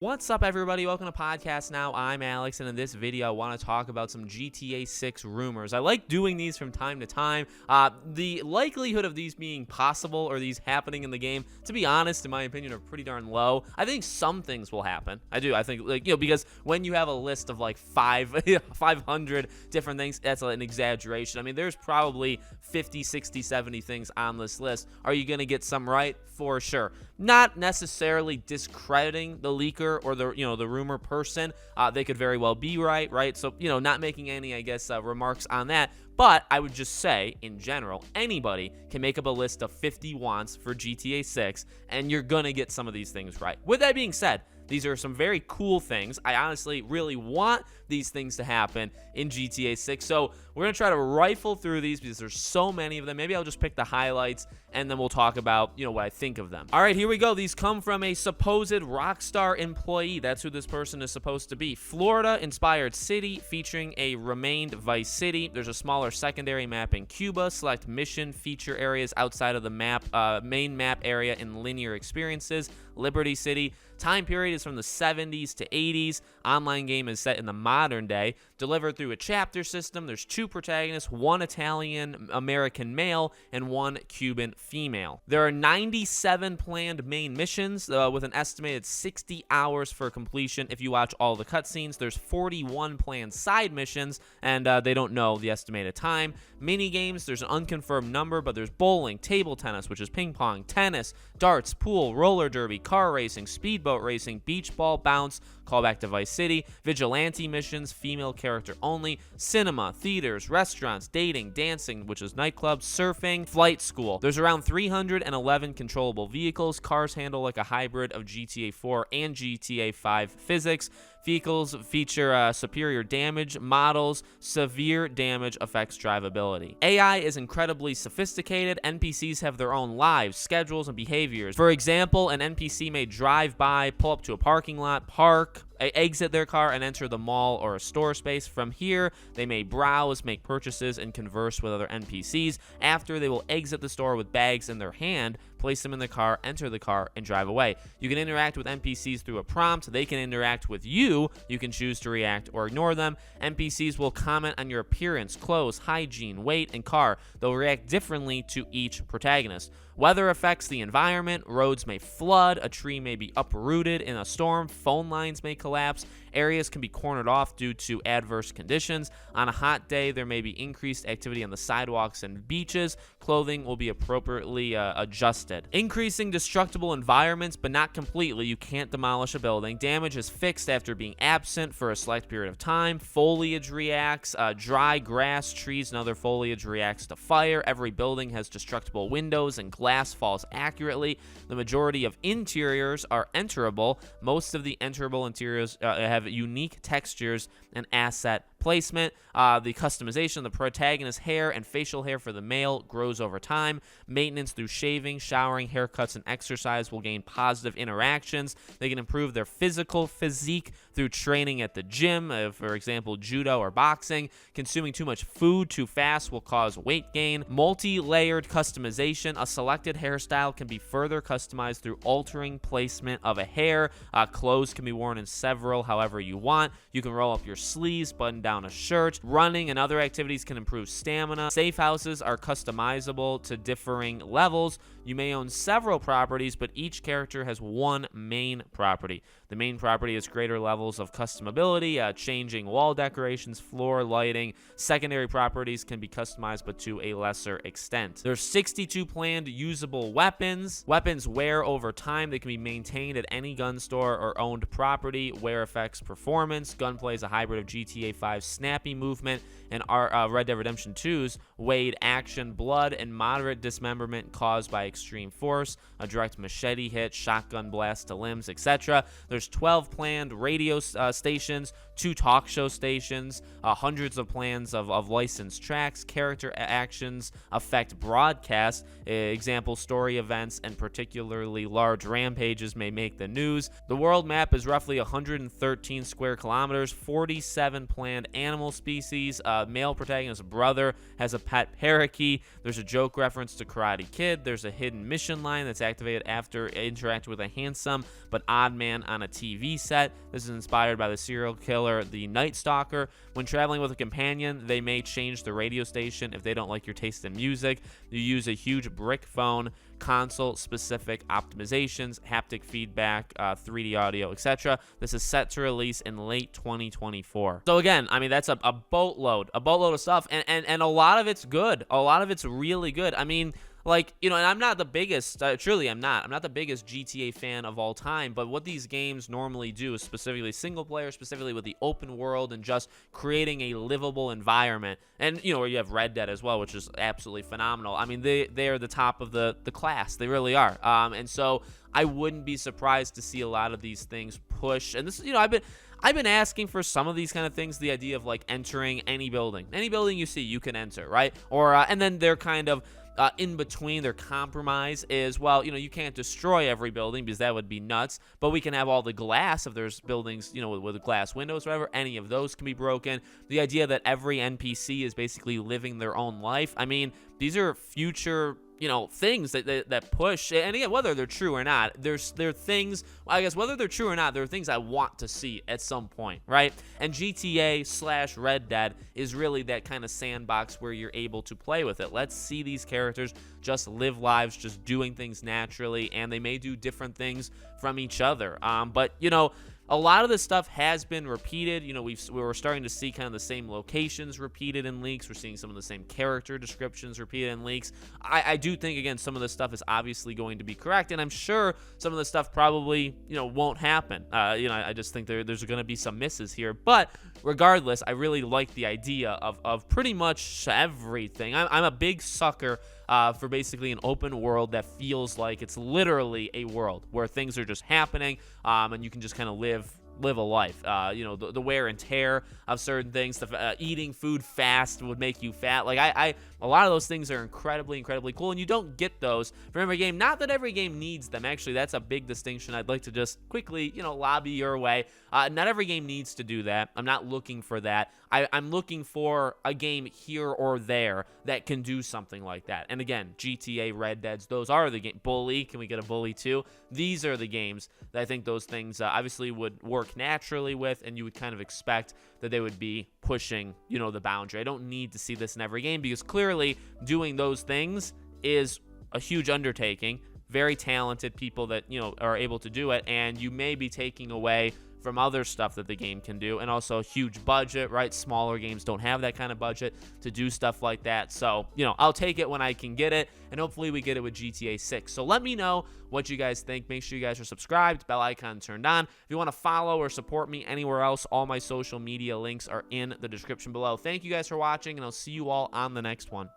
What's up, everybody? Welcome to Podcast Now. I'm Alex, and in this video, I want to talk about some GTA 6 rumors. I like doing these from time to time. The likelihood of these being possible or these happening in the game, to be honest, in my opinion, are pretty darn low. I think some things will happen. I do. I think, because when you have a list of like 500 different things, that's an exaggeration. I mean, there's probably 50, 60, 70 things on this list. Are you going to get some right? For sure. Not necessarily discrediting the leaker or the rumor person. They could very well be right? So, not making any, remarks on that. But I would just say, in general, anybody can make up a list of 50 wants for GTA 6, and you're gonna get some of these things right. With that being said, these are some very cool things. I honestly really want these things to happen in GTA 6. So we're going to try to rifle through these because there's so many of them. Maybe I'll just pick the highlights and then we'll talk about, what I think of them. All right, here we go. These come from a supposed Rockstar employee. That's who this person is supposed to be. Florida-inspired city featuring a remained Vice City. There's a smaller secondary map in Cuba. Select mission feature areas outside of the main map area in linear experiences. Liberty City. Time period is from the 70s to 80s. Online game is set in the modern day. Delivered through a chapter system. There's 2 protagonists, 1 Italian-American male and 1 Cuban female. There are 97 planned main missions with an estimated 60 hours for completion if you watch all the cutscenes. There's 41 planned side missions, and they don't know the estimated time. Mini games, there's an unconfirmed number, but there's bowling, table tennis, which is ping pong, tennis, darts, pool, roller derby, car racing, speedboat racing, beach ball, bounce, callback to Vice City, vigilante missions, female character only, cinema, theaters, restaurants, dating, dancing, which is nightclubs, surfing, flight school. There's around 311 controllable vehicles. Cars handle like a hybrid of GTA 4 and GTA 5 physics. Vehicles feature superior damage models. Severe damage affects drivability. AI is incredibly sophisticated. NPCs have their own lives, schedules, and behaviors. For example, an NPC may drive by, pull up to a parking lot, park, exit their car, and enter the mall or a store space. From here, they may browse, make purchases, and converse with other NPCs. After, they will exit the store with bags in their hand, place them in the car, enter the car, and drive away. You can interact with NPCs through a prompt. They can interact with you. You can choose to react or ignore them. NPCs will comment on your appearance, clothes, hygiene, weight, and car. They'll react differently to each protagonist. Weather affects the environment. Roads may flood. A tree may be uprooted in a storm. Phone lines may collapse. Areas can be cornered off due to adverse conditions. On a hot day, there may be increased activity on the sidewalks and beaches. Clothing will be appropriately adjusted. Increasing destructible environments, but not completely. You can't demolish a building. Damage is fixed after being absent for a select period of time. Foliage reacts. Dry grass, trees, and other foliage reacts to fire. Every building has destructible windows and glass falls accurately. The majority of interiors are enterable. Most of the enterable interiors have unique textures and asset placement. The customization of the protagonist's hair and facial hair for the male grows over time. Maintenance through shaving, showering, haircuts, and exercise will gain positive interactions. They can improve their physical physique through training at the gym, for example, judo or boxing. Consuming too much food too fast will cause weight gain. Multi-layered customization. A selected hairstyle can be further customized through altering placement of a hair. Clothes can be worn in several however you want. You can roll up your sleeves, button down a shirt. Running and other activities can improve stamina. Safe houses are customizable to differing levels. You may own several properties, but each character has one main property. The main property has greater levels of customability, changing wall decorations, floor lighting. Secondary properties can be customized, but to a lesser extent. There's 62 planned usable weapons. Weapons wear over time. They can be maintained at any gun store or owned property. Wear affects performance. Gunplay is a hybrid of GTA 5's snappy movement and Red Dead Redemption 2's Wade action, blood, and moderate dismemberment caused by extreme force, a direct machete hit, shotgun blast to limbs, etc. There's 12 planned radio stations, 2 talk show stations, hundreds of plans of licensed tracks. Character actions affect broadcast. Example, story events and particularly large rampages may make the news. The world map is roughly 113 square kilometers, 47 planned animal species. Male protagonist's brother has a pet parakeet. There's a joke reference to Karate Kid. There's a hidden mission line that's activated after interacting with a handsome but odd man on a TV set. This is inspired by the serial killer, the Night Stalker. When traveling with a companion, they may change the radio station if they don't like your taste in music. You use a huge brick phone, console-specific optimizations, haptic feedback, 3D audio, etc. This is set to release in late 2024. So again, I mean, that's a boatload of stuff, and a lot of it's good. A lot of it's really good. I mean, like, you know, and I'm not the biggest, truly I'm not the biggest GTA fan of all time, but what these games normally do, specifically single player, specifically with the open world and just creating a livable environment, and, you know, where you have Red Dead as well, which is absolutely phenomenal. I mean, they are the top of the class. They really are. And so I wouldn't be surprised to see a lot of these things push, and this, you know, I've been asking for some of these kind of things, the idea of like entering any building you see, you can enter, right? Or and then they're kind of in between. Their compromise is, well, you know, you can't destroy every building because that would be nuts, but we can have all the glass if there's buildings, you know, with glass windows, whatever. Any of those can be broken. The idea that every NPC is basically living their own life. I mean, these are future, you know, things that push, and again, whether they're true or not, they're things, I guess, whether they're true or not, there are things I want to see at some point, right? And GTA/Red Dead is really that kind of sandbox where you're able to play with it. Let's see these characters just live lives, just doing things naturally, and they may do different things from each other. But, you know, a lot of this stuff has been repeated. You know, we're starting to see kind of the same locations repeated in leaks. We're seeing some of the same character descriptions repeated in leaks. I do think, again, some of this stuff is obviously going to be correct, and I'm sure some of this stuff probably, you know, won't happen. You know, I just think there's going to be some misses here. But regardless, I really like the idea of pretty much everything. I'm a big sucker for basically an open world that feels like it's literally a world where things are just happening, and you can just kind of live a life. You know, the wear and tear of certain things, eating food fast would make you fat. Like, a lot of those things are incredibly cool, and you don't get those from every game. Not that every game needs them. Actually, that's a big distinction I'd like to just quickly, you know, lobby your way. Not every game needs to do that. I'm not looking for that. I'm looking for a game here or there that can do something like that. And again, GTA, Red Deads, those are the games. Bully, can we get a Bully too? These are the games that I think those things obviously would work naturally with, and you would kind of expect that they would be pushing, you know, the boundary. I don't need to see this in every game because clearly doing those things is a huge undertaking. Very talented people that, you know, are able to do it, and you may be taking away from other stuff that the game can do, and also a huge budget, right? Smaller games don't have that kind of budget to do stuff like that. So, you know, I'll take it when I can get it, and hopefully we get it with GTA 6. So let me know what you guys think. Make sure you guys are subscribed, bell icon turned on. If you want to follow or support me anywhere else, all my social media links are in the description below. Thank you guys for watching, and I'll see you all on the next one.